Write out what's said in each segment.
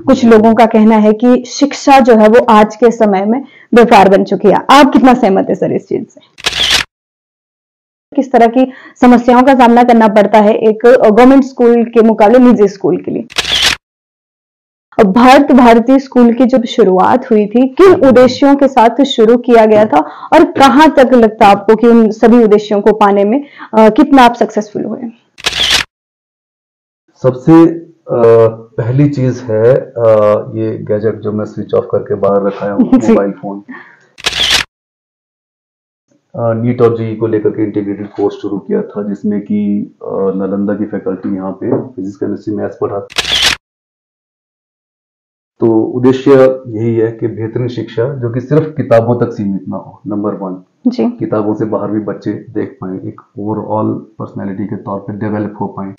कुछ लोगों का कहना है कि शिक्षा जो है वो आज के समय में व्यापार बन चुकी है। आप कितना सहमत है सर इस चीज से? किस तरह की समस्याओं का सामना करना पड़ता है एक गवर्नमेंट स्कूल के मुकाबले निजी स्कूल के लिए? भारत भारती स्कूल की जब शुरुआत हुई थी, किन उद्देश्यों के साथ शुरू किया गया था और कहां तक लगता है आपको कि उन सभी उद्देश्यों को पाने में कितना आप सक्सेसफुल हुए? सबसे पहली चीज है ये गैजेट जो मैं स्विच ऑफ करके बाहर रखा हूँ, मोबाइल फोन। नीट और जेईई को लेकर के इंटीग्रेटेड कोर्स शुरू किया था, जिसमें कि नालंदा की फैकल्टी यहाँ पे फिजिक्स केमिस्ट्री मैथ्स पढ़ाती। तो उद्देश्य यही है कि बेहतरीन शिक्षा जो कि सिर्फ किताबों तक सीमित ना हो, नंबर 1 जी। किताबों से बाहर भी बच्चे देख पाए, एक ओवरऑल पर्सनैलिटी के तौर पे डेवलप हो पाए।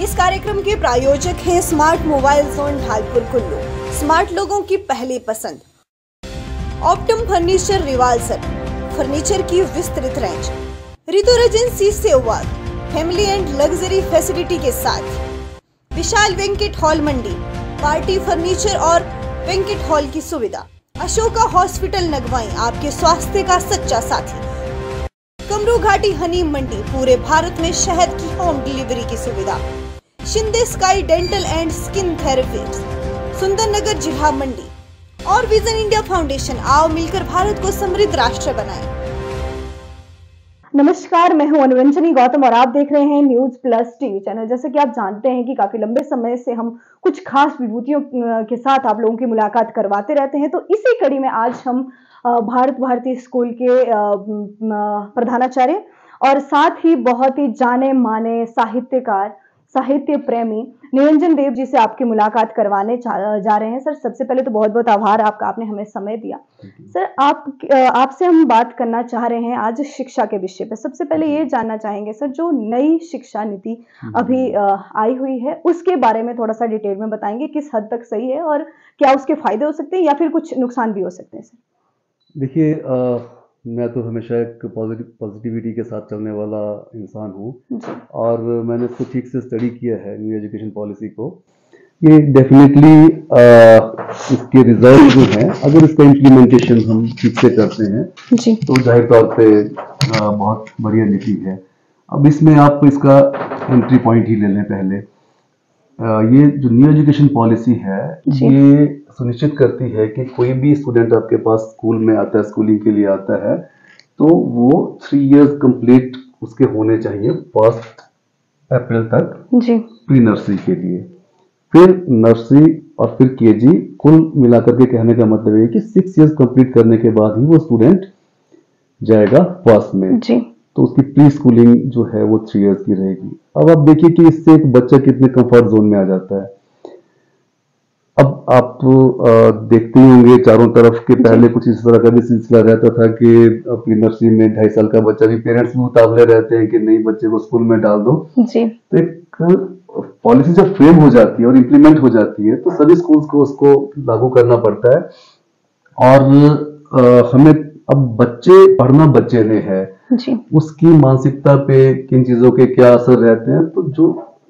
इस कार्यक्रम के प्रायोजक हैं smart mobile zone Dhalpur Kullu, smart लोगों की पहली पसंद। ऑप्टम फर्नीचर रिवाल्सर, फर्नीचर की विस्तृत range, Ritu agency Sehwag, family and luxury facility के साथ। विशाल वेंकट हॉल मंडी, पार्टी फर्नीचर और वेंकट हॉल की सुविधा। अशोका हॉस्पिटल नगवाई, आपके स्वास्थ्य का सच्चा साथी। कमरू घाटी हनी मंडी, पूरे भारत में शहद की होम डिलीवरी की सुविधा। Shinde sky dental and skin therapy, Sundernagar जिला मंडी और विजन इंडिया फाउंडेशन। आओ मिलकर भारत को समृद्ध राष्ट्र बनाएं। नमस्कार, मैं हूं अनुरंजनी गौतम और आप देख रहे हैं न्यूज प्लस टीवी चैनल। जैसे कि आप जानते हैं कि काफी लंबे समय से हम कुछ खास विभूतियों के साथ आप लोगों की मुलाकात करवाते रहते हैं, तो इसी कड़ी में आज हम भारत भारती स्कूल के प्रधानाचार्य और साथ ही बहुत ही जाने माने साहित्यकार, साहित्य प्रेमी निरंजन देव जी से आपकी मुलाकात करवाने जा रहे हैं। सर, सबसे पहले तो बहुत बहुत आभार आपका, आपने हमें समय दिया। सर, आपसे हम बात करना चाह रहे हैं आज शिक्षा के विषय पे। सबसे पहले ये जानना चाहेंगे सर, जो नई शिक्षा नीति अभी आई हुई है उसके बारे में थोड़ा सा डिटेल में बताएंगे, किस हद तक सही है और क्या उसके फायदे हो सकते हैं या फिर कुछ नुकसान भी हो सकते हैं? सर देखिए, मैं तो हमेशा एक पॉजिटिविटी के साथ चलने वाला इंसान हूँ और मैंने इसको ठीक से स्टडी किया है, न्यू एजुकेशन पॉलिसी को। ये डेफिनेटली इसके रिजल्ट जो हैं, अगर इसका इम्प्लीमेंटेशन हम ठीक से करते हैं जी, तो जाहिर तौर पे बहुत बढ़िया नीति है। अब इसमें आप इसका एंट्री पॉइंट ही ले लें पहले। ये जो न्यू एजुकेशन पॉलिसी है, ये सुनिश्चित करती है कि कोई भी स्टूडेंट आपके पास स्कूल में आता है, स्कूलिंग के लिए आता है, तो वो 3 इयर्स कंप्लीट उसके होने चाहिए 1 अप्रैल तक जी, प्री नर्सरी के लिए। फिर नर्सरी और फिर केजी, कुल मिलाकर के कहने का मतलब है कि 6 इयर्स कंप्लीट करने के बाद ही वो स्टूडेंट जाएगा फर्स्ट में जी। तो उसकी प्री स्कूलिंग जो है वो 3 इयर्स की रहेगी। अब आप देखिए कि इससे एक बच्चा कितने कंफर्ट जोन में आ जाता है। अब आप देखते ही होंगे चारों तरफ के पहले कुछ इस तरह का भी सिलसिला रहता था कि प्री नर्सरी में 2.5 साल का बच्चा भी, पेरेंट्स भी उतावले रहते हैं कि नहीं बच्चे को स्कूल में डाल दो जी। तो एक पॉलिसी जब फ्रेम हो जाती है और इम्प्लीमेंट हो जाती है तो सभी स्कूल्स को उसको लागू करना पड़ता है। और हमें अब बच्चे पढ़ना बच्चे ने है जी, उसकी मानसिकता पे किन चीजों के क्या असर रहते हैं, तो जो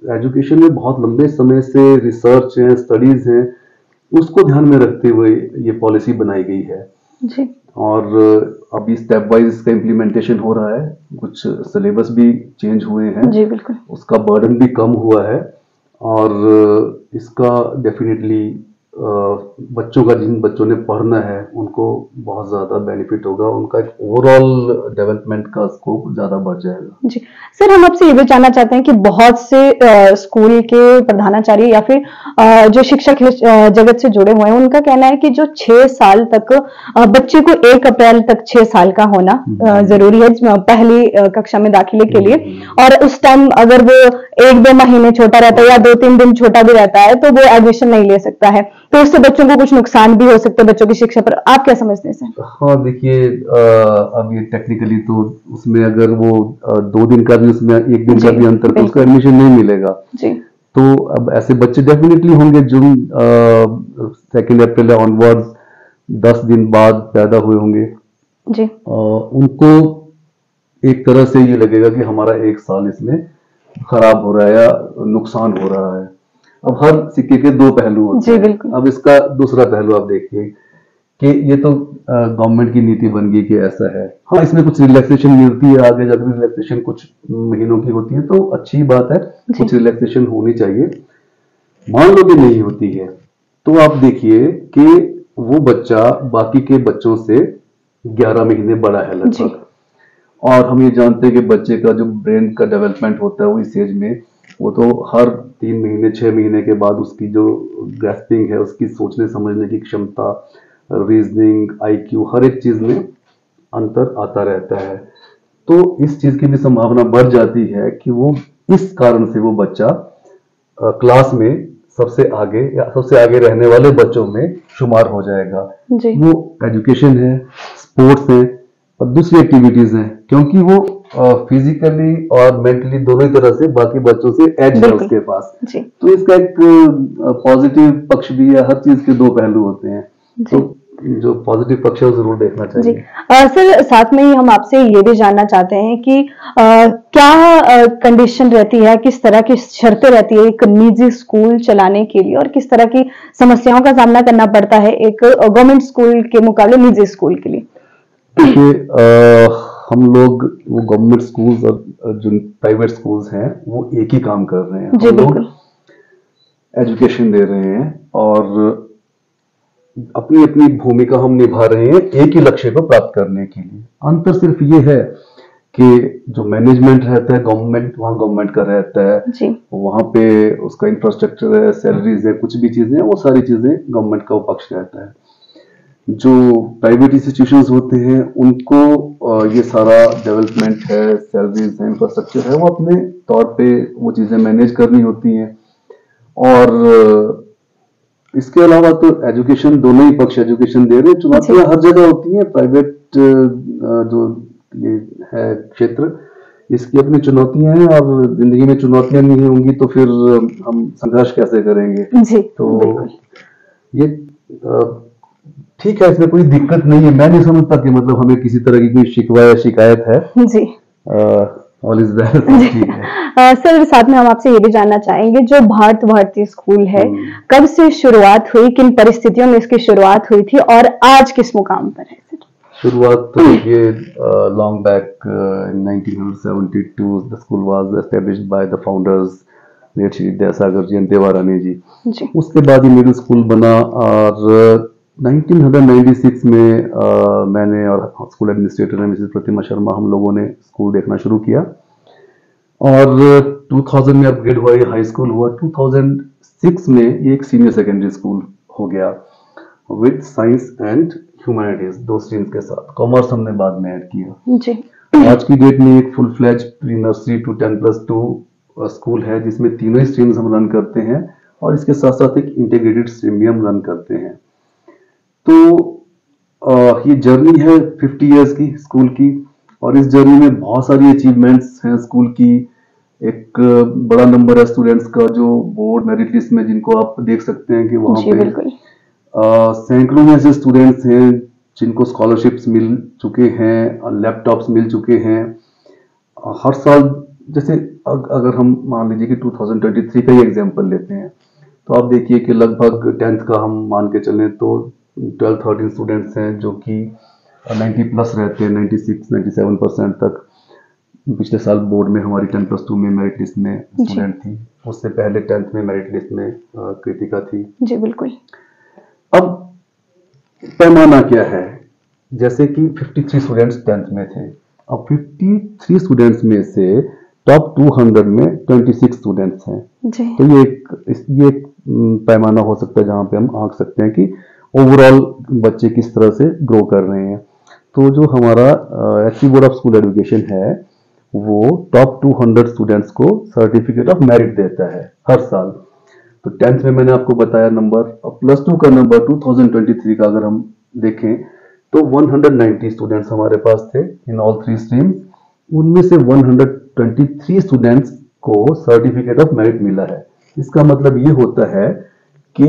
एजुकेशन में बहुत लंबे समय से रिसर्च है, स्टडीज हैं, उसको ध्यान में रखते हुए ये पॉलिसी बनाई गई है जी। और अभी स्टेप वाइज इसका इम्प्लीमेंटेशन हो रहा है। कुछ सिलेबस भी चेंज हुए हैं जी, बिल्कुल। उसका बर्डन भी कम हुआ है और इसका डेफिनेटली बच्चों का, जिन बच्चों ने पढ़ना है उनको बहुत ज्यादा बेनिफिट होगा, उनका ओवरऑल डेवलपमेंट का स्कोप ज्यादा बढ़ जाएगा। जी सर, हम आपसे ये भी जानना चाहते हैं कि बहुत से स्कूल के प्रधानाचार्य या फिर जो शिक्षक जगत से जुड़े हुए हैं, उनका कहना है कि जो 6 साल तक बच्चे को 1 अप्रैल तक 6 साल का होना जरूरी है पहली कक्षा में दाखिले के लिए, और उस टाइम अगर वो 1-2 महीने छोटा रहता है या 2-3 दिन छोटा भी रहता है तो वो एडमिशन नहीं ले सकता है, तो उससे बच्चों को कुछ नुकसान भी हो सकते हैं बच्चों की शिक्षा पर। आप क्या समझते हैं सर? हाँ, देखिए, अब ये टेक्निकली तो उसमें अगर वो 2 दिन का भी, उसमें 1 दिन का भी अंतर, तो उसको एडमिशन नहीं मिलेगा जी। तो अब ऐसे बच्चे डेफिनेटली होंगे जो 2 अप्रैल ऑनवर्ड 10 दिन बाद पैदा हुए होंगे जी। उनको एक तरह से ये लगेगा कि हमारा 1 साल इसमें खराब हो रहा है या नुकसान हो रहा है। अब हर सिक्के के दो पहलू होते हैं। बिल्कुल। अब इसका दूसरा पहलू आप देखिए कि ये तो गवर्नमेंट की नीति बन गई कि ऐसा है। हाँ, इसमें कुछ रिलैक्सेशन मिलती है, आगे जाकर रिलैक्सेशन कुछ महीनों की होती है, तो अच्छी बात है, कुछ रिलैक्सेशन होनी चाहिए। मान लो कि नहीं होती है, तो आप देखिए कि वो बच्चा बाकी के बच्चों से 11 महीने बड़ा है लगभग, और हम ये जानते हैं कि बच्चे का जो ब्रेन का डेवलपमेंट होता है वो इस एज में, वो तो हर 3 महीने 6 महीने के बाद उसकी जो ग्रैस्पिंग है, उसकी सोचने समझने की क्षमता, रीजनिंग, आईक्यू, हर एक चीज में अंतर आता रहता है। तो इस चीज की भी संभावना बढ़ जाती है कि वो इस कारण से वो बच्चा क्लास में सबसे आगे या सबसे आगे रहने वाले बच्चों में शुमार हो जाएगा। वो एजुकेशन है, स्पोर्ट्स है और दूसरी एक्टिविटीज हैं, क्योंकि वो फिजिकली और मेंटली दोनों ही तरह से बाकी बच्चों से एज है उसके पास। तो इसका एक पॉजिटिव पक्ष भी है, हर चीज के दो पहलू होते हैं, तो जो पॉजिटिव पक्ष है वो जरूर देखना चाहिए। सर, साथ में ही हम आपसे ये भी जानना चाहते हैं कि क्या कंडीशन रहती है, किस तरह की शर्तें रहती है एक निजी स्कूल चलाने के लिए, और किस तरह की समस्याओं का सामना करना पड़ता है एक गवर्नमेंट स्कूल के मुकाबले निजी स्कूल के लिए? देखिए, हम लोग वो गवर्नमेंट स्कूल्स और जो प्राइवेट स्कूल्स हैं वो एक ही काम कर रहे हैं। हम लोग एजुकेशन दे रहे हैं और अपनी अपनी भूमिका हम निभा रहे हैं एक ही लक्ष्य को प्राप्त करने के लिए। अंतर सिर्फ ये है कि जो मैनेजमेंट रहता है गवर्नमेंट, वहाँ गवर्नमेंट का रहता है, वहाँ पे उसका इंफ्रास्ट्रक्चर है, सैलरीज है, कुछ भी चीजें, वो सारी चीजें गवर्नमेंट का पक्ष रहता है। जो प्राइवेट इंस्टीट्यूशंस होते हैं उनको ये सारा डेवलपमेंट है, सैलरीज है, इंफ्रास्ट्रक्चर है, वो अपने तौर पे वो चीजें मैनेज करनी होती हैं। और इसके अलावा तो एजुकेशन, दोनों ही पक्ष एजुकेशन दे रहे हैं। चुनौतियां हर जगह होती हैं, प्राइवेट जो ये है क्षेत्र, इसकी अपनी चुनौतियां हैं, और जिंदगी में चुनौतियां नहीं होंगी तो फिर हम संघर्ष कैसे करेंगे? तो ये ठीक है, इसमें कोई दिक्कत नहीं है। मैं नहीं समझता कि मतलब हमें किसी तरह की कोई शिकवा या शिकायत है। ऑल इज वेल, ठीक है। सर, साथ में हम आपसे ये भी जानना चाहेंगे, जो भारती स्कूल है, कब से शुरुआत हुई, किन परिस्थितियों में इसकी शुरुआत हुई थी, और आज किस मुकाम पर है सर? शुरुआत तो ये long back in 1972 the school was established by the founders late Shri Vidyasagar ji and Devarani ji. उसके बाद ही मिडिल स्कूल बना, और 1996 में मैंने और स्कूल एडमिनिस्ट्रेटर मिसेस प्रतिमा शर्मा, हम लोगों ने स्कूल देखना शुरू किया, और 2000 में अपग्रेड हुआ, ये हाई स्कूल हुआ। 2006 में ये एक सीनियर सेकेंडरी स्कूल हो गया विद साइंस एंड ह्यूमैनिटीज, दो स्ट्रीम्स के साथ। कॉमर्स हमने बाद में ऐड किया। आज की डेट में एक full fledged pre nursery to 10+2 school है, जिसमें तीनों ही स्ट्रीम्स हम रन करते हैं, और इसके साथ साथ एक इंटीग्रेटेड स्ट्रीम भी हम रन करते हैं। तो ये जर्नी है 50 इयर्स की स्कूल की, और इस जर्नी में बहुत सारी अचीवमेंट्स हैं स्कूल की। एक बड़ा नंबर है स्टूडेंट्स का जो बोर्ड मेरिट लिस्ट में, जिनको आप देख सकते हैं कि वहाँ पे सैकड़ों में ऐसे स्टूडेंट्स हैं जिनको स्कॉलरशिप्स मिल चुके हैं, लैपटॉप्स मिल चुके हैं। हर साल, जैसे अगर हम मान लीजिए कि 2023 का ही एग्जाम्पल लेते हैं, तो आप देखिए कि लगभग 10th का हम मान के चलें तो 12-13 स्टूडेंट्स हैं जो कि 90+ रहते हैं, 96-97% तक। पिछले साल बोर्ड में हमारी 10+2 में मेरिट लिस्ट में स्टूडेंट थी, उससे पहले 10th में मेरिट लिस्ट में कृतिका थी। जी बिल्कुल। अब पैमाना क्या है, जैसे कि 53 स्टूडेंट्स 10th में थे, अब 53 स्टूडेंट्स में से टॉप 200 में 26 स्टूडेंट्स हैं। तो ये एक पैमाना हो सकता है जहां पे हम आंक सकते हैं कि ओवरऑल बच्चे किस तरह से ग्रो कर रहे हैं। तो जो हमारा HP board of school education है, वो टॉप 200 स्टूडेंट्स को सर्टिफिकेट ऑफ मेरिट देता है हर साल। तो 10th में मैंने आपको बताया नंबर, और +2 का नंबर 2023 का अगर हम देखें तो 190 स्टूडेंट्स हमारे पास थे इन ऑल 3 स्ट्रीम्स। उनमें से 123 स्टूडेंट्स को सर्टिफिकेट ऑफ मेरिट मिला है। इसका मतलब ये होता है कि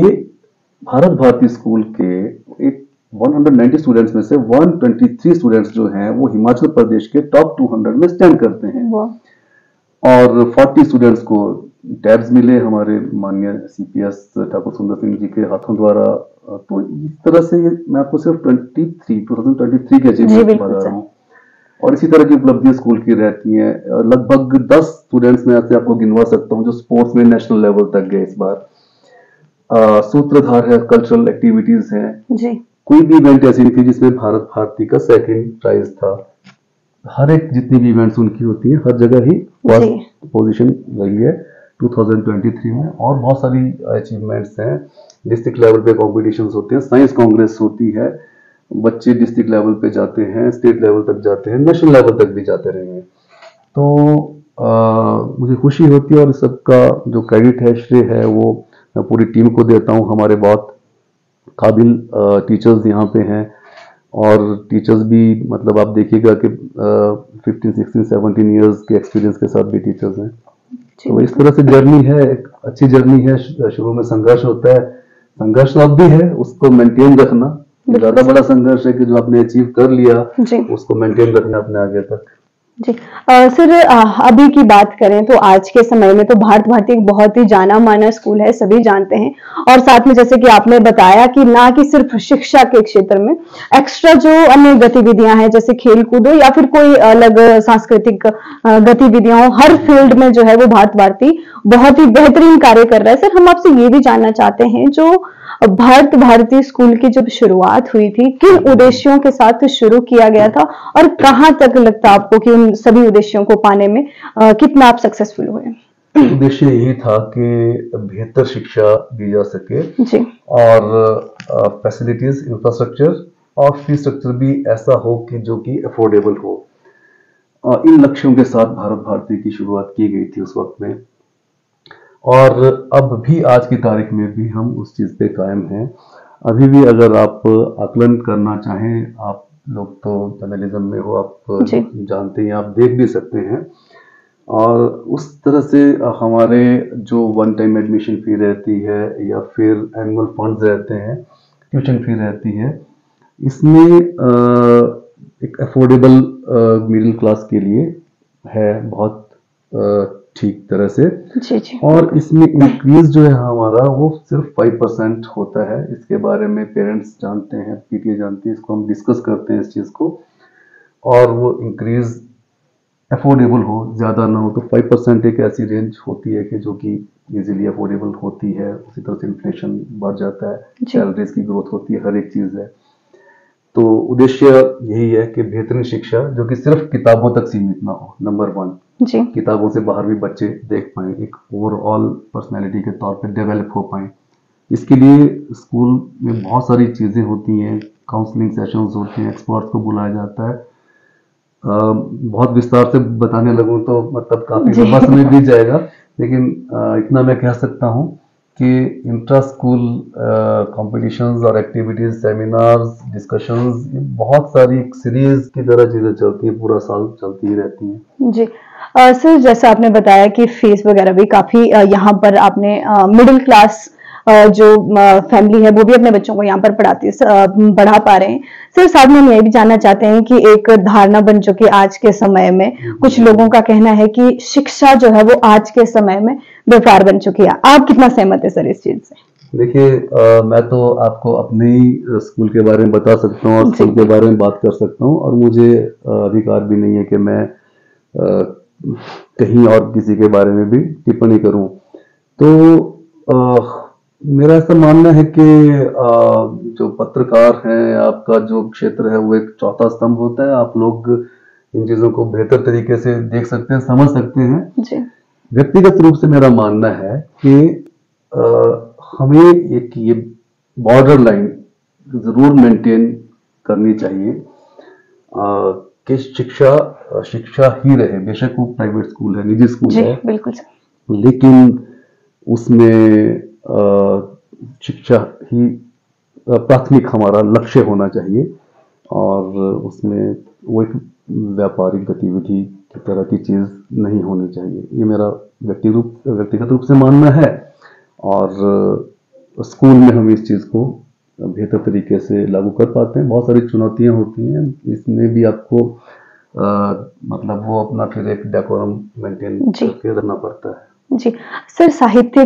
भारती स्कूल के 190 स्टूडेंट्स में से 123 स्टूडेंट्स जो हैं वो हिमाचल प्रदेश के टॉप 200 में स्टैंड करते हैं, और 40 स्टूडेंट्स को टैब्स मिले हमारे माननीय CPS ठाकुर सुंदर सिंह जी के हाथों द्वारा। तो इस तरह से मैं आपको सिर्फ 2023 के अचीवमेंट बता रहा हूँ, और इसी तरह की उपलब्धियां स्कूल की रहती हैं। लगभग 10 स्टूडेंट्स में ऐसे आपको गिनवा सकता हूँ जो स्पोर्ट्स में नेशनल लेवल तक गए इस बार। सूत्रधार है, कल्चरल एक्टिविटीज हैं जी। कोई भी इवेंट ऐसी नहीं थी जिसमें भारत भारती का सेकंड प्राइज था। हर एक जितनी भी इवेंट्स उनकी होती है हर जगह ही फर्स्ट पोजीशन रही है 2023 में। और बहुत सारी अचीवमेंट्स हैं। डिस्ट्रिक्ट लेवल पे कॉम्पिटिशन्स होते हैं, साइंस कांग्रेस होती है, बच्चे डिस्ट्रिक्ट लेवल पे जाते हैं, स्टेट लेवल तक जाते हैं, नेशनल लेवल तक भी जाते रहे हैं। तो मुझे खुशी होती है और सबका जो क्रेडिट है, श्रेय है, वो मैं पूरी टीम को देता हूँ। हमारे बहुत काबिल टीचर्स यहाँ पे हैं, और टीचर्स भी मतलब आप देखिएगा कि 15, 16, 17 इयर्स के एक्सपीरियंस के साथ भी टीचर्स हैं। तो इस तरह से जर्नी है, एक अच्छी जर्नी है। शुरू में संघर्ष होता है, संघर्ष अब भी है, उसको मेंटेन रखना ज्यादा बड़ा संघर्ष है कि जो आपने अचीव कर लिया उसको मेंटेन रखना अपने आगे तक जी। सर अभी की बात करें तो आज के समय में तो भारत भारती एक बहुत ही जाना माना स्कूल है, सभी जानते हैं। और साथ में जैसे कि आपने बताया कि ना कि सिर्फ शिक्षा के क्षेत्र में एक्स्ट्रा जो अन्य गतिविधियां हैं जैसे खेल कूदो या फिर कोई अलग सांस्कृतिक गतिविधियां हो, हर फील्ड में जो है वो भारत भारती बहुत ही बेहतरीन कार्य कर रहा है। सर हम आपसे ये भी जानना चाहते हैं, जो भारत भारती स्कूल की जब शुरुआत हुई थी किन उद्देश्यों के साथ शुरू किया गया था और कहां तक लगता आपको कि उन सभी उद्देश्यों को पाने में कितना आप सक्सेसफुल हुए? उद्देश्य यही था कि बेहतर शिक्षा दी जा सके जी, और फैसिलिटीज, इंफ्रास्ट्रक्चर और फी स्ट्रक्चर भी ऐसा हो कि जो कि अफोर्डेबल हो। इन लक्ष्यों के साथ भारत भारती की शुरुआत की गई थी उस वक्त में, और अब भी आज की तारीख में भी हम उस चीज पे कायम हैं। अभी भी अगर आप आकलन करना चाहें, आप लोग तो जर्नलिज्म में हो, आप जानते हैं, आप देख भी सकते हैं। और उस तरह से हमारे जो वन टाइम एडमिशन फी रहती है या फिर एनुअल फंड्स रहते हैं, ट्यूशन फी रहती है, इसमें एक अफोर्डेबल मिडिल क्लास के लिए है बहुत ठीक तरह से जी। और इसमें इंक्रीज जो है हमारा वो सिर्फ 5% होता है। इसके बारे में पेरेंट्स जानते हैं, पीटीए जानती है, इसको हम डिस्कस करते हैं इस चीज को, और वो इंक्रीज अफोर्डेबल हो, ज्यादा ना हो। तो 5% एक ऐसी रेंज होती है कि जो कि इजीली अफोर्डेबल होती है। उसी तरह से इन्फ्लेशन बढ़ जाता है, सैलरीज की ग्रोथ होती है, हर एक चीज है। तो उद्देश्य यही है कि बेहतरीन शिक्षा जो कि सिर्फ किताबों तक सीमित ना हो, नंबर 1 जी। किताबों से बाहर भी बच्चे देख पाए, एक ओवरऑल पर्सनैलिटी के तौर पे डेवलप हो पाए। इसके लिए स्कूल में बहुत सारी चीजें होती हैं, काउंसलिंग सेशंस होते हैं, एक्सपर्ट्स को बुलाया जाता है। बहुत विस्तार से बताने लगूं तो मतलब काफी लंबा समय बीत जाएगा, लेकिन इतना मैं कह सकता हूं कि इंट्रा स्कूल कॉम्पिटिशन्स और एक्टिविटीज, सेमिनार्स, डिस्कशंस, बहुत सारी एक सीरीज की तरह चीजें चलती हैं, पूरा साल चलती ही रहती हैं जी। सर जैसा आपने बताया कि फीस वगैरह भी काफी यहाँ पर आपने मिडिल क्लास जो फैमिली है वो भी अपने बच्चों को यहाँ पर पढ़ा पा रहे हैं। सर साथ में हम ये भी जानना चाहते हैं कि एक धारणा बन चुकी है आज के समय में, कुछ लोगों का कहना है कि शिक्षा जो है वो आज के समय में व्यापार बन चुकी है। आप कितना सहमत है सर इस चीज से? देखिए, मैं तो आपको अपने ही स्कूल के बारे में बता सकता हूँ और स्कूल के बारे में बात कर सकता हूँ, और मुझे अधिकार भी नहीं है कि मैं कहीं और किसी के बारे में भी टिप्पणी करूं। तो मेरा ऐसा मानना है कि जो पत्रकार हैं, आपका जो क्षेत्र है वो एक चौथा स्तंभ होता है। आप लोग इन चीजों को बेहतर तरीके से देख सकते हैं, समझ सकते हैं जी। व्यक्तिगत रूप से मेरा मानना है कि हमें एक ये बॉर्डर लाइन जरूर मेंटेन करनी चाहिए कि शिक्षा ही रहे, बेशक वो प्राइवेट स्कूल है, निजी स्कूल है, बिल्कुल, लेकिन उसमें शिक्षा ही प्राथमिक हमारा लक्ष्य होना चाहिए, और उसमें वो एक व्यापारिक गतिविधि की तरह की चीज नहीं होनी चाहिए। ये मेरा व्यक्तिगत रूप से मानना है, और स्कूल में हम इस चीज को बेहतर तरीके से लागू कर पाते हैं। बहुत सारी चुनौतियां होती हैं, इसमें भी आपको मतलब वो अपना फिर एक डेकोरम मेंटेन करके रखना पड़ता है। जी सर, साहित्य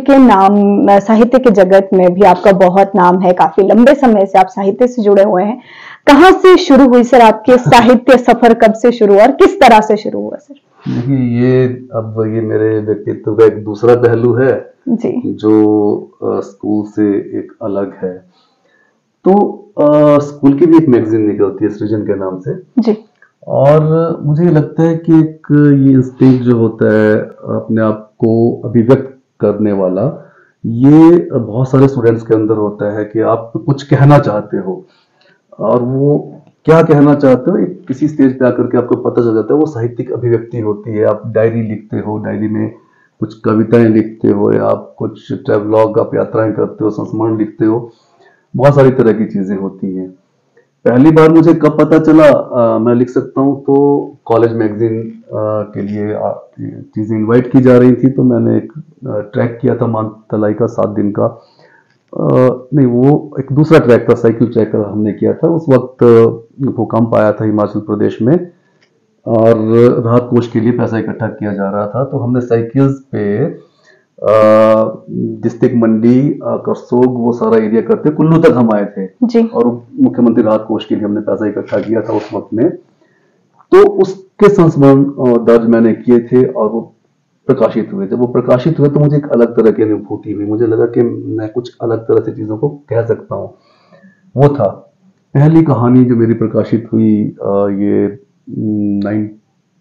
के जगत में भी आपका बहुत नाम है, काफी लंबे समय से आप साहित्य से जुड़े हुए हैं। कहाँ से शुरू हुई सर आपके साहित्य सफर, कब से शुरू हुआ और किस तरह से शुरू हुआ सर? देखिए, ये मेरे व्यक्तित्व का एक दूसरा पहलू है जी। जो स्कूल से एक अलग है। तो स्कूल की भी एक मैगजीन निकलती है सृजन के नाम से जी। और मुझे लगता है कि एक ये इंस्टिंक्ट जो होता है अपने आप को अभिव्यक्त करने वाला, ये बहुत सारे स्टूडेंट्स के अंदर होता है कि आप कुछ कहना चाहते हो और वो क्या कहना चाहते हो एक किसी स्टेज पे आकर के आपको पता चल जाता है। वो साहित्यिक अभिव्यक्ति होती है। आप डायरी लिखते हो, डायरी में कुछ कविताएं लिखते हो या आप कुछ ट्रैवलॉग, आप यात्राएं करते हो, संस्मरण लिखते हो, बहुत सारी तरह की चीजें होती हैं। पहली बार मुझे कब पता चला मैं लिख सकता हूँ, तो कॉलेज मैगजीन के लिए चीजें इनवाइट की जा रही थी, तो मैंने एक ट्रैक किया था मानतलाई का 7 दिन का, नहीं वो एक दूसरा ट्रैक था, साइकिल ट्रैक हमने किया था। उस वक्त भूकंप आया था हिमाचल प्रदेश में और राहत कोष के लिए पैसा इकट्ठा किया जा रहा था। तो हमने साइकिल्स पे डिस्ट्रिक्ट मंडी, करसोग, वो सारा एरिया करते कुल्लू तक हम आए थे जी। और मुख्यमंत्री राहत कोष के लिए हमने पैसा इकट्ठा किया था उस वक्त में। तो उसके संस्मरण दर्ज मैंने किए थे और वो प्रकाशित हुए। जब वो प्रकाशित हुए तो मुझे एक अलग तरह की अनुभूति हुई। मुझे लगा कि मैं कुछ अलग तरह से चीजों को कह सकता हूँ। वो था पहली कहानी जो मेरी प्रकाशित हुई। ये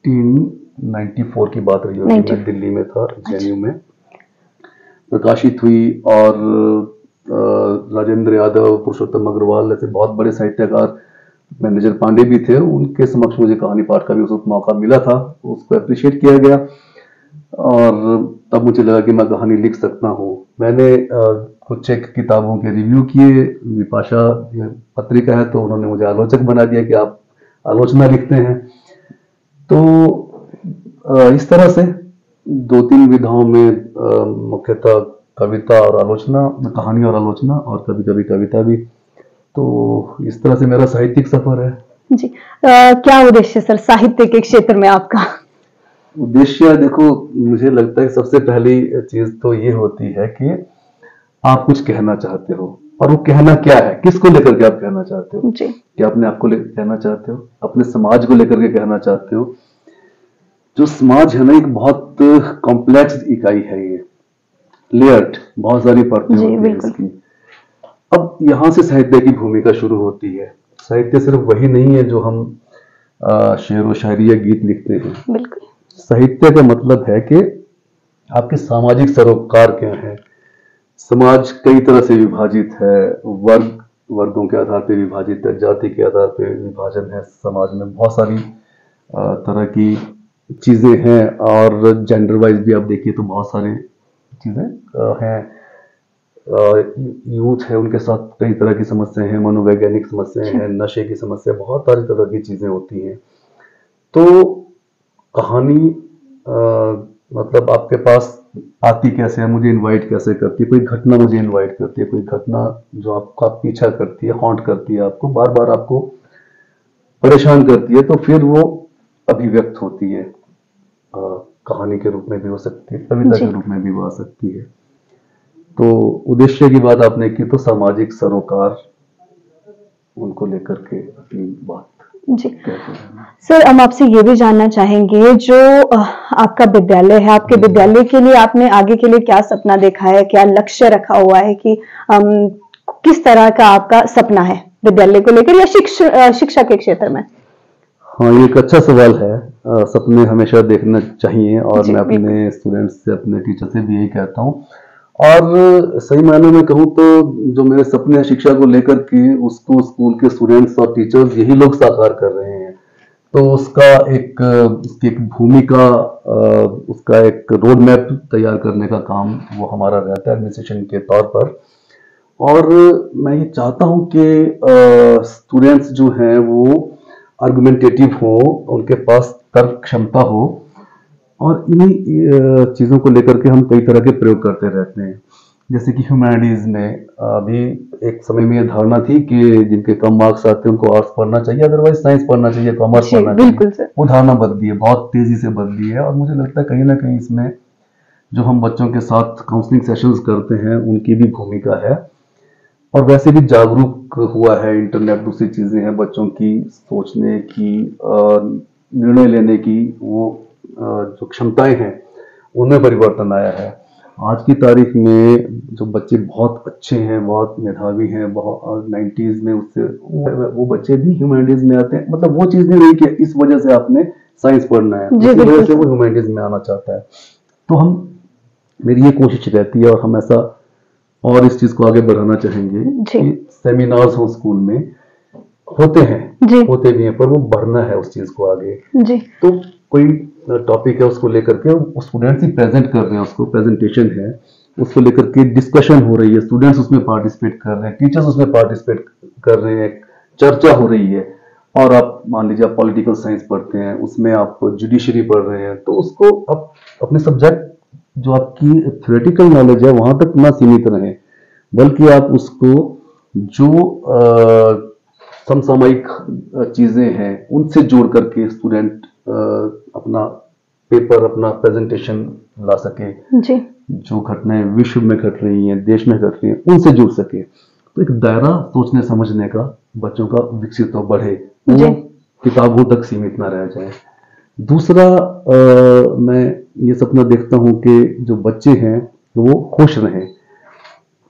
1994 की बात रही होगी, मैं दिल्ली में था, जेएनयू में प्रकाशित हुई। और राजेंद्र यादव, पुरुषोत्तम अग्रवाल ऐसे बहुत बड़े साहित्यकार, मैनेजर पांडे भी थे, उनके समक्ष मुझे कहानी पाठ का भी उस मौका मिला था, उसको अप्रिशिएट किया गया और तब मुझे लगा कि मैं कहानी लिख सकता हूँ। मैंने कुछ एक किताबों के रिव्यू किए, विपाशा पत्रिका है तो उन्होंने मुझे आलोचक बना दिया कि आप आलोचना लिखते हैं। तो इस तरह से 2-3 विधाओं में मुख्यतः कविता और आलोचना, कहानी और आलोचना और कभी कभी कविता भी। तो इस तरह से मेरा साहित्यिक सफर है जी। क्या उद्देश्य सर साहित्य के क्षेत्र में आपका? उद्देश्य देखो, मुझे लगता है सबसे पहली चीज तो ये होती है कि आप कुछ कहना चाहते हो और वो कहना क्या है, किसको लेकर के आप कहना चाहते हो जी। कि अपने आप को लेकर कहना चाहते हो, अपने समाज को लेकर के कहना चाहते हो। जो समाज है ना, एक बहुत कॉम्प्लेक्स इकाई है, ये लेयर्ड, बहुत सारी परतें होती हैं इसकी। अब यहाँ से साहित्य की भूमिका शुरू होती है। साहित्य सिर्फ वही नहीं है जो हम शेर व शायरी या गीत लिखते हैं। बिल्कुल। साहित्य का मतलब है कि आपके सामाजिक सरोकार क्या है। समाज कई तरह से विभाजित है, वर्गों के आधार पर विभाजित है, जाति के आधार पर विभाजन है। समाज में बहुत सारी तरह की चीजें हैं और जेंडर वाइज भी आप देखिए तो बहुत सारी चीजें हैं। यूथ है, उनके साथ कई तरह की समस्याएं हैं, मनोवैज्ञानिक समस्याएं हैं, नशे की समस्या, बहुत सारी तरह की चीजें होती हैं। तो कहानी मतलब आपके पास आती कैसे है, मुझे इनवाइट कैसे करती है, कोई घटना मुझे इनवाइट करती है, कोई घटना जो आपका पीछा करती है, हॉन्ट करती है, आपको बार बार आपको परेशान करती है, तो फिर वो अभिव्यक्त होती है। कहानी के रूप में भी हो सकती है, कविता के रूप में भी हो सकती है। तो उद्देश्य की बात आपने की तो सामाजिक सरोकार, उनको लेकर के अपनी बात जी। सर, हम आपसे ये भी जानना चाहेंगे, जो आपका विद्यालय है, आपके विद्यालय के लिए आपने आगे के लिए क्या सपना देखा है, क्या लक्ष्य रखा हुआ है कि किस तरह का आपका सपना है विद्यालय को लेकर या शिक्षा के क्षेत्र में? हाँ, ये एक अच्छा सवाल है। सपने हमेशा देखना चाहिए और मैं अपने स्टूडेंट्स से, अपने टीचर से भी यही कहता हूँ। और सही मायने में कहूँ तो जो मेरे सपने हैं शिक्षा को लेकर के, उसको स्कूल के स्टूडेंट्स और टीचर्स यही लोग साकार कर रहे हैं। तो उसकी एक भूमिका, उसका एक रोड मैप तैयार करने का काम वो हमारा रहता है एडमिनिस्ट्रेशन के तौर पर। और मैं ये चाहता हूँ कि स्टूडेंट्स जो हैं वो आर्गुमेंटेटिव हो, उनके पास तर्क क्षमता हो और इन्हीं चीज़ों को लेकर के हम कई तरह के प्रयोग करते रहते हैं। जैसे कि ह्यूमैनिटीज़ में अभी एक समय में ये धारणा थी कि जिनके कम मार्क्स आते हैं उनको आर्ट्स पढ़ना चाहिए, अदरवाइज साइंस पढ़ना चाहिए, कॉमर्स पढ़ना चाहिए। वो धारणा बदली है, बहुत तेजी से बदली है और मुझे लगता है कहीं ना कहीं इसमें जो हम बच्चों के साथ काउंसलिंग सेशंस करते हैं उनकी भी भूमिका है। और वैसे भी जागरूक हुआ है इंटरनेट, दूसरी चीज़ें हैं, बच्चों की सोचने की, निर्णय लेने की वो जो क्षमताएं हैं उनमें परिवर्तन आया है। आज की तारीख में जो बच्चे बहुत अच्छे हैं, बहुत मेधावी हैं, बहुत 90s में उससे वो बच्चे भी ह्यूमैनिटीज में आते हैं। मतलब वो चीज़ नहीं कि इस वजह से आपने साइंस पढ़ना है, इस वजह से वो ह्यूमैनिटीज में आना चाहता है। तो मेरी ये कोशिश रहती है और हम ऐसा और इस चीज को आगे बढ़ाना चाहेंगे कि सेमिनार्स हो स्कूल में, होते भी हैं, पर वो बढ़ना है उस चीज को आगे। तो कोई टॉपिक है उसको लेकर के स्टूडेंट्स ही प्रेजेंट कर रहे हैं, उसको प्रेजेंटेशन है, उसको लेकर के डिस्कशन हो रही है, स्टूडेंट्स उसमें पार्टिसिपेट कर रहे हैं, टीचर्स उसमें पार्टिसिपेट कर रहे हैं, चर्चा हो रही है। और आप मान लीजिए आप पॉलिटिकल साइंस पढ़ते हैं, उसमें आप जुडिशरी पढ़ रहे हैं, तो उसको आप अपने सब्जेक्ट जो आपकी थ्योरेटिकल नॉलेज है वहां तक ना सीमित रहे, बल्कि आप उसको जो समसामयिक चीजें हैं उनसे जोड़ करके स्टूडेंट अपना पेपर, अपना प्रेजेंटेशन ला सके। जो घटनाएं विश्व में घट रही हैं, देश में घट रही हैं, उनसे जुड़ सके। तो एक दायरा सोचने समझने का बच्चों का विकसित हो, बढ़े, वो किताबों तक सीमित ना रह जाए। दूसरा मैं ये सपना देखता हूं कि जो बच्चे हैं वो खुश रहें,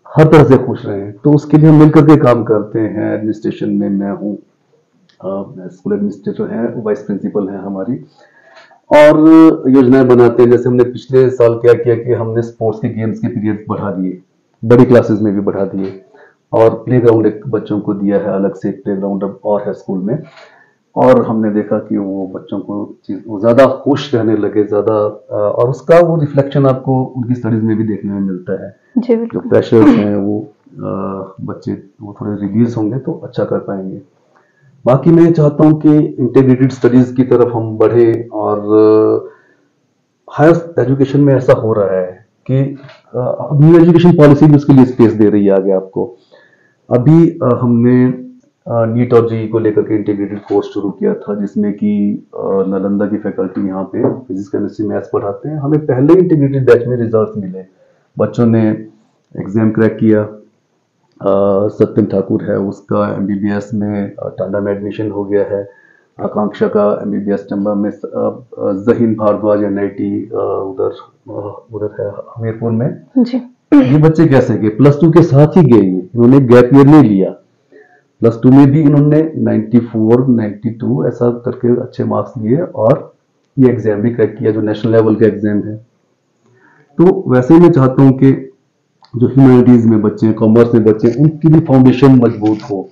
हर तरह से खुश रहें। तो उसके लिए हम मिलकर के काम करते हैं। एडमिनिस्ट्रेशन में मैं हूँ, स्कूल एडमिनिस्ट्रेटर है, वाइस प्रिंसिपल है हमारी, और योजनाएं बनाते हैं। जैसे हमने पिछले साल क्या किया कि हमने स्पोर्ट्स के गेम्स के पीरियड बढ़ा दिए, बड़ी क्लासेस में भी बढ़ा दिए, और प्ले ग्राउंड एक बच्चों को दिया है, अलग से प्ले ग्राउंड और है स्कूल में। और हमने देखा कि वो बच्चों को वो ज्यादा खुश रहने लगे, ज्यादा, और उसका वो रिफ्लेक्शन आपको उनकी स्टडीज में भी देखने में मिलता है। जो प्रेशर्स हैं वो बच्चे वो थोड़े रिलीज होंगे तो अच्छा कर पाएंगे। बाकी मैं चाहता हूं कि इंटीग्रेटेड स्टडीज की तरफ हम बढ़े, और हायर एजुकेशन में ऐसा हो रहा है कि न्यू एजुकेशन पॉलिसी भी उसके लिए स्पेस दे रही है आगे आपको। अभी हमने नीट और जेईई को लेकर के इंटीग्रेटेड कोर्स शुरू किया था, जिसमें कि नालंदा की फैकल्टी यहाँ पे फिजिक्स, केमिस्ट्री, मैथ्स पढ़ाते हैं। हमें पहले इंटीग्रेटेड बैच में रिजल्ट मिले, बच्चों ने एग्जाम क्रैक किया। सत्यम ठाकुर है, उसका एमबीबीएस में टांडा में एडमिशन हो गया है। आकांक्षा का एमबीबीएस चंबा में, जहीन भारद्वाज एनआईटी उधर है हमीरपुर में। ये बच्चे कैसे गए? +2 के साथ ही गए, इन्होंने गैप ईयर नहीं लिया। +2 में भी इन्होंने 94, 92 ऐसा करके अच्छे मार्क्स लिए, और ये एग्जाम भी क्रैक किया जो नेशनल लेवल का एग्जाम है। तो वैसे ही मैं चाहता हूं कि जो ह्यूमैनिटीज में बच्चे हैं, कॉमर्स में बच्चे हैं, उनकी भी फाउंडेशन मजबूत हो,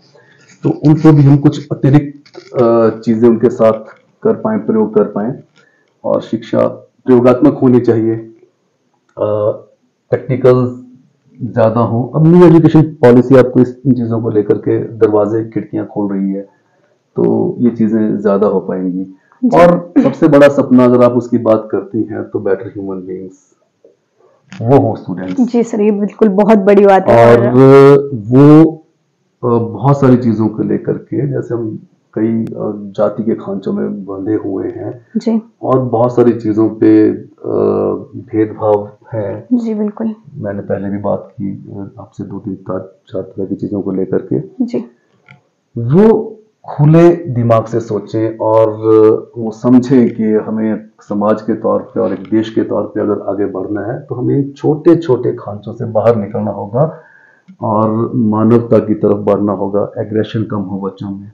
तो उनको भी हम कुछ अतिरिक्त चीजें उनके साथ कर पाए, प्रयोग कर पाए। और शिक्षा प्रयोगात्मक होनी चाहिए, टेक्निकल ज्यादा हो। अब न्यू एजुकेशन पॉलिसी आपको इन चीजों को लेकर के दरवाजे, खिड़कियां खोल रही है, तो ये चीजें ज्यादा हो पाएंगी। और सबसे बड़ा सपना अगर आप उसकी बात करती हैं तो बेटर ह्यूमन बीइंग्स वो हो स्टूडेंट्स। जी सर, ये बिल्कुल बहुत बड़ी बात है। और वो बहुत सारी चीजों को लेकर के, जैसे हम कई जाति के खांचों में बंधे हुए हैं जी, और बहुत सारी चीजों पे भेदभाव है। जी बिल्कुल, मैंने पहले भी बात की आपसे 2-3-4 तरह की चीजों को लेकर के। जी, वो खुले दिमाग से सोचें और वो समझें कि हमें समाज के तौर पे और एक देश के तौर पे अगर आगे बढ़ना है तो हमें छोटे छोटे खांचों से बाहर निकलना होगा और मानवता की तरफ बढ़ना होगा। एग्रेशन कम हो बच्चों में,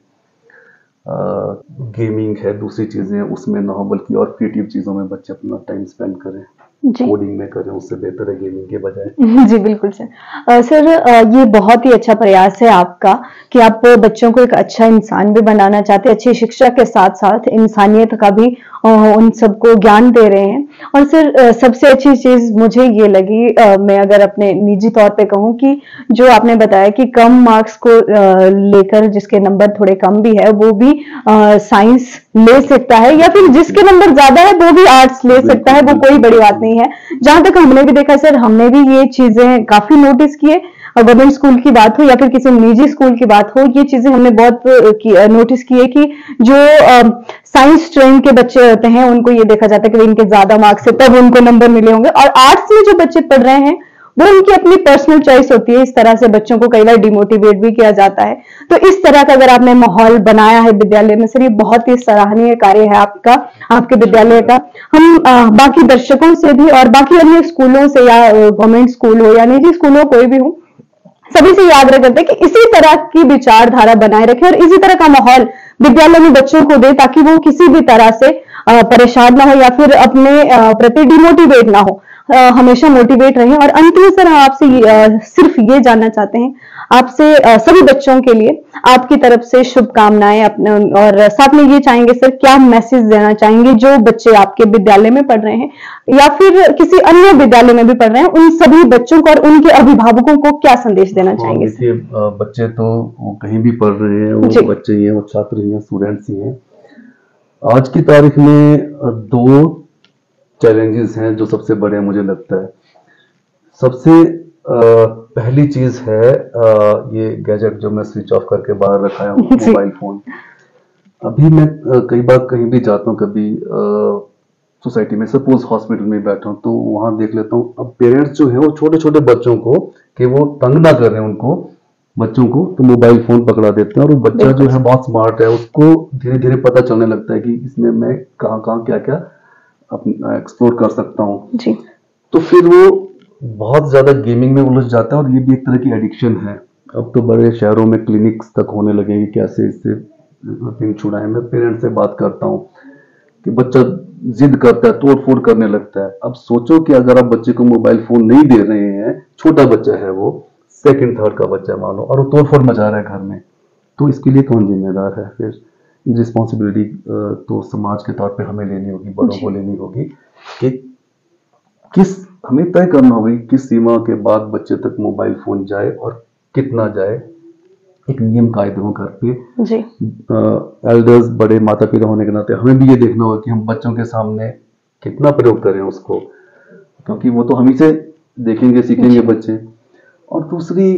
गेमिंग है, दूसरी चीजें उसमें ना हो, बल्कि और क्रिएटिव चीजों में बच्चे अपना टाइम स्पेंड करें, कोडिंग में करें, उससे बेहतर है गेमिंग के बजाय। जी बिल्कुल सर। सर ये बहुत ही अच्छा प्रयास है आपका कि आप बच्चों को एक अच्छा इंसान भी बनाना चाहते हैं, अच्छी शिक्षा के साथ साथ इंसानियत का भी उन सबको ज्ञान दे रहे हैं। और सर सबसे अच्छी चीज मुझे ये लगी, मैं अगर अपने निजी तौर पे कहूँ, कि जो आपने बताया कि कम मार्क्स को लेकर जिसके नंबर थोड़े कम भी है वो भी साइंस ले सकता है, या फिर जिसके नंबर ज्यादा है वो भी आर्ट्स ले सकता है, वो कोई बड़ी बात नहीं है। जहां तक हमने भी देखा सर, हमने भी ये चीजें काफी नोटिस किए गवर्नमेंट स्कूल की बात हो या फिर किसी निजी स्कूल की बात हो, ये चीजें हमने बहुत नोटिस की है कि जो साइंस स्ट्रीम के बच्चे होते हैं उनको ये देखा जाता है कि इनके ज्यादा मार्क्स है तब उनको नंबर मिले होंगे, और आर्ट्स में जो बच्चे पढ़ रहे हैं वो उनकी अपनी पर्सनल चॉइस होती है। इस तरह से बच्चों को कई बार डिमोटिवेट भी किया जाता है। तो इस तरह का अगर आपने माहौल बनाया है विद्यालय में, सर ये बहुत ही सराहनीय कार्य है आपका, आपके विद्यालय का। हम बाकी दर्शकों से भी और बाकी अन्य स्कूलों से, या गवर्नमेंट स्कूल हो या निजी स्कूल हो, कोई भी हो, सभी से ये आग्रह करते हैं कि इसी तरह की विचारधारा बनाए रखें और इसी तरह का माहौल विद्यालय में बच्चों को दे, ताकि वो किसी भी तरह से परेशान ना हो या फिर अपने प्रति डिमोटिवेट ना हो, हमेशा मोटिवेट रहें। और अंत में सर हम आपसे सिर्फ ये जानना चाहते हैं, आपसे सभी बच्चों के लिए आपकी तरफ से शुभकामनाएं अपने, और साथ में ये चाहेंगे सर क्या मैसेज देना चाहेंगे जो बच्चे आपके विद्यालय में पढ़ रहे हैं या फिर किसी अन्य विद्यालय में भी पढ़ रहे हैं, उन सभी बच्चों को और उनके अभिभावकों को क्या संदेश देना चाहेंगे? देखिए, बच्चे तो वो कहीं भी पढ़ रहे हैं, वो बच्चे ही हैं, वो छात्र ही हैं, स्टूडेंट्स ही हैं। आज की तारीख में दो चैलेंजेस हैं जो सबसे बड़े मुझे लगता है। सबसे पहली चीज है ये गैजेट जो मैं स्विच ऑफ करके बाहर रखा हूँ, मोबाइल फोन। अभी मैं कई बार कहीं भी जाता हूँ, कभी सोसाइटी में, सपोज हॉस्पिटल में बैठा हूँ, तो वहां देख लेता हूँ अब पेरेंट्स जो है वो छोटे छोटे बच्चों को, कि वो तंग ना कर रहे हैं उनको बच्चों को, तो मोबाइल फोन पकड़ा देते हैं। और वो बच्चा जो है बहुत स्मार्ट है, उसको धीरे धीरे पता चलने लगता है कि इसमें मैं कहाँ कहाँ क्या क्या अपना एक्सप्लोर कर सकता हूँ। तो फिर वो बहुत ज्यादा गेमिंग में उलझ जाता है, और ये भी एक तरह की एडिक्शन है। अब तो बड़े शहरों में क्लिनिक्स तक होने लगे कि कैसे इससे पिन छुड़ाएं। मैं पेरेंट्स से बात करता हूँ कि बच्चा जिद करता है, तोड़ फोड़ करने लगता है। अब सोचो कि अगर आप बच्चे को मोबाइल फोन नहीं दे रहे हैं, छोटा बच्चा है, वो सेकंड थर्ड का बच्चा मान लो, और वो तोड़ फोड़ मचा रहा है घर में, तो इसके लिए कौन जिम्मेदार है? फिर रिस्पॉन्सिबिलिटी तो समाज के तौर पे हमें लेनी होगी, बड़ों को लेनी होगी, कि हमें तय करना होगा किस सीमा के बाद बच्चे तक मोबाइल फोन जाए और कितना जाए। एक नियम कायदे हो घर पे। एल्डर्स, बड़े माता पिता होने के नाते हमें भी ये देखना होगा कि हम बच्चों के सामने कितना प्रयोग करें उसको, क्योंकि वो तो हम ही से देखेंगे सीखेंगे बच्चे। और दूसरी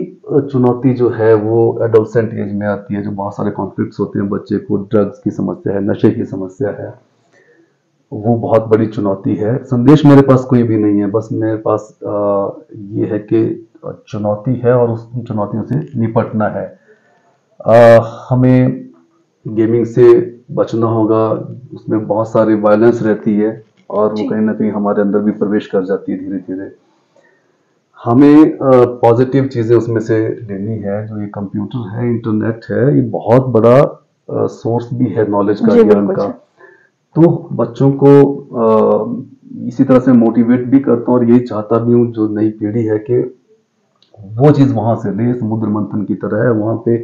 चुनौती जो है वो एडोलसेंट एज में आती है, जो बहुत सारे कॉन्फ्लिक्ट्स होते हैं, बच्चे को ड्रग्स की समस्या है, नशे की समस्या है, वो बहुत बड़ी चुनौती है। संदेश मेरे पास कोई भी नहीं है, बस मेरे पास ये है कि चुनौती है और उस चुनौतियों से निपटना है। हमें गेमिंग से बचना होगा, उसमें बहुत सारी वायलेंस रहती है और वो कहीं ना कहीं हमारे अंदर भी प्रवेश कर जाती है धीरे धीरे। हमें पॉजिटिव चीजें उसमें से लेनी है। जो ये कंप्यूटर है, इंटरनेट है, ये बहुत बड़ा सोर्स भी है नॉलेज का, ज्ञान का। तो बच्चों को इसी तरह से मोटिवेट भी करता हूँ और यही चाहता भी हूँ जो नई पीढ़ी है कि वो चीज वहां से ले। समुद्र मंथन की तरह है, वहां पे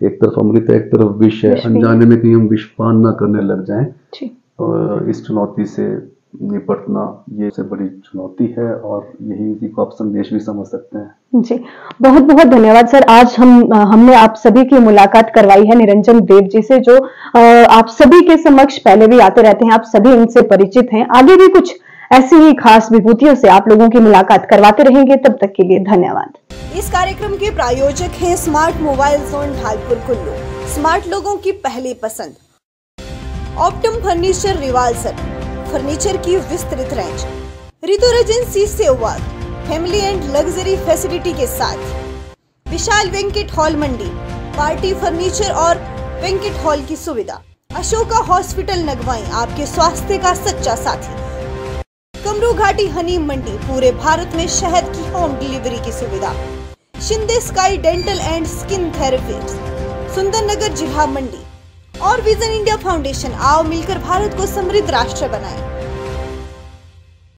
एक तरफ अमृत है, एक तरफ विष है। अनजाने में कहीं हम विषपान ना करने लग जाएं। इस चुनौती से निपटना ये सबसे बड़ी चुनौती है और यही इसी को आप संदेश भी समझ सकते हैं। जी, बहुत बहुत धन्यवाद सर। आज हमने आप सभी की मुलाकात करवाई है निरंजन देव जी से, जो आप सभी के समक्ष पहले भी आते रहते हैं, आप सभी इनसे परिचित हैं। आगे भी कुछ ऐसी ही खास विभूतियों से आप लोगों की मुलाकात करवाते रहेंगे। तब तक के लिए धन्यवाद। इस कार्यक्रम के प्रायोजक हैं smart mobile zone Dhalpur Kullu, smart लोगों की पहली पसंद। ऑप्टम फर्नीचर रिवाल्सर, फर्नीचर की विस्तृत range, Ritu agency Sehwag, family and luxury facility के साथ विशाल वेंकट हॉल मंडी, पार्टी फर्नीचर और वेंकट हॉल की सुविधा। अशोका हॉस्पिटल नगवाई, आपके स्वास्थ्य का सच्चा साथी। कमरू घाटी हनी मंडी, पूरे भारत में शहद की होम डिलीवरी की सुविधा। Shinde sky dental and skin therapy, Sundernagar जिला मंडी। और विजन इंडिया फाउंडेशन, आओ मिलकर भारत को समृद्ध राष्ट्र बनाएं।